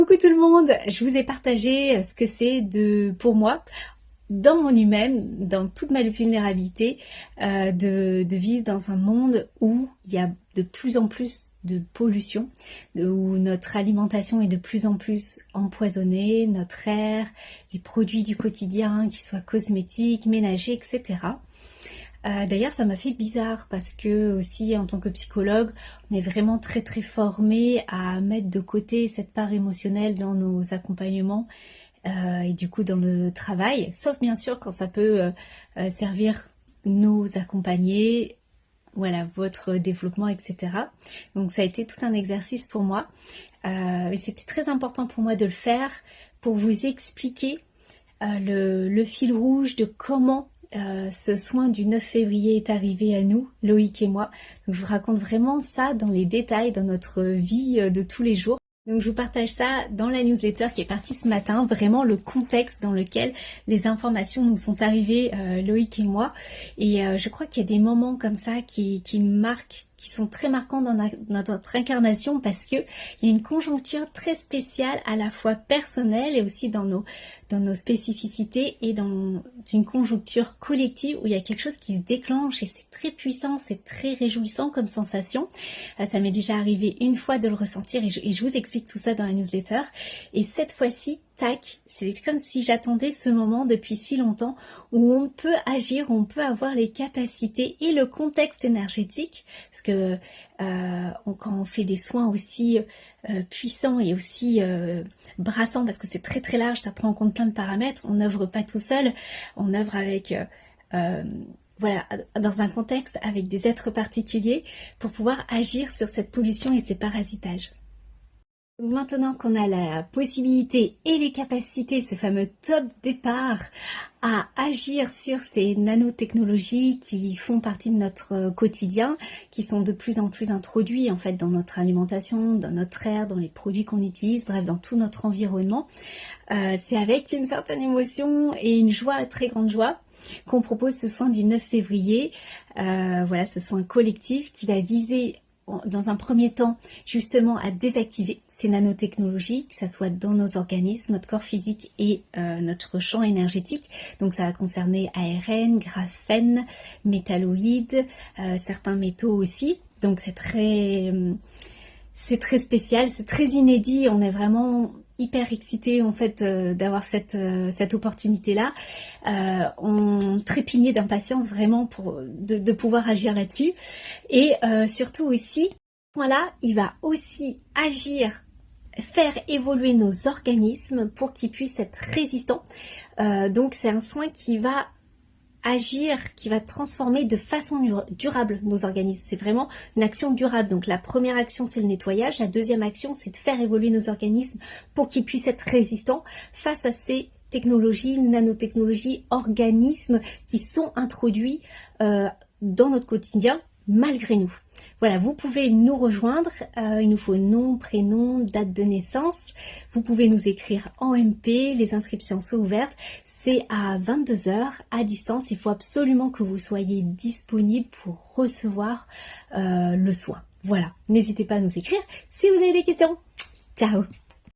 Coucou tout le monde, je vous ai partagé ce que c'est pour moi, dans mon humain, dans toute ma vulnérabilité, de vivre dans un monde où il y a de plus en plus de pollution, où notre alimentation est de plus en plus empoisonnée, notre air, les produits du quotidien, qu'ils soient cosmétiques, ménagers, etc. D'ailleurs, ça m'a fait bizarre parce que aussi en tant que psychologue, on est vraiment très formé à mettre de côté cette part émotionnelle dans nos accompagnements et du coup dans le travail, sauf bien sûr quand ça peut servir nos accompagnés, voilà, votre développement, etc. Donc ça a été tout un exercice pour moi. Et c'était très important pour moi de le faire pour vous expliquer le fil rouge de comment ce soin du 9 février est arrivé à nous, Loïc et moi. Donc je vous raconte vraiment ça dans les détails, dans notre vie de tous les jours. Donc je vous partage ça dans la newsletter qui est partie ce matin, vraiment le contexte dans lequel les informations nous sont arrivées, Loïc et moi. Et je crois qu'il y a des moments comme ça qui marquent, qui sont très marquants dans notre incarnation parce que il y a une conjoncture très spéciale à la fois personnelle et aussi dans nos spécificités et dans une conjoncture collective où il y a quelque chose qui se déclenche et c'est très puissant, c'est très réjouissant comme sensation. Ça m'est déjà arrivé une fois de le ressentir et je vous explique tout ça dans la newsletter. Et cette fois-ci, tac, c'est comme si j'attendais ce moment depuis si longtemps où on peut agir, on peut avoir les capacités et le contexte énergétique, parce que quand on fait des soins aussi puissants et aussi brassants, parce que c'est très large, ça prend en compte plein de paramètres, on n'œuvre pas tout seul, on œuvre avec... voilà, dans un contexte avec des êtres particuliers pour pouvoir agir sur cette pollution et ces parasitages. Maintenant qu'on a la possibilité et les capacités, ce fameux top départ, à agir sur ces nanotechnologies qui font partie de notre quotidien, qui sont de plus en plus introduits en fait dans notre alimentation, dans notre air, dans les produits qu'on utilise, bref dans tout notre environnement, c'est avec une certaine émotion et une joie, très grande joie, qu'on propose ce soin du 9 février. Voilà, ce soin collectif qui va viser dans un premier temps justement à désactiver ces nanotechnologies, que ça soit dans nos organismes, notre corps physique et notre champ énergétique. Donc ça va concerner ARN, graphène, métalloïdes, certains métaux aussi. Donc c'est très spécial, c'est très inédit. On est vraiment hyper excité en fait d'avoir cette opportunité-là. On trépignait d'impatience vraiment de pouvoir agir là-dessus. Et surtout aussi, voilà, il va aussi agir, faire évoluer nos organismes pour qu'ils puissent être résistants. Donc c'est un soin qui va agir, qui va transformer de façon durable nos organismes. C'est vraiment une action durable. Donc la première action, c'est le nettoyage. La deuxième action, c'est de faire évoluer nos organismes pour qu'ils puissent être résistants face à ces technologies, nanotechnologies, organismes qui sont introduits dans notre quotidien malgré nous. Voilà, vous pouvez nous rejoindre, il nous faut nom, prénom, date de naissance, vous pouvez nous écrire en MP, les inscriptions sont ouvertes, c'est à 22 h à distance, il faut absolument que vous soyez disponible pour recevoir le soin. Voilà, n'hésitez pas à nous écrire si vous avez des questions. Ciao!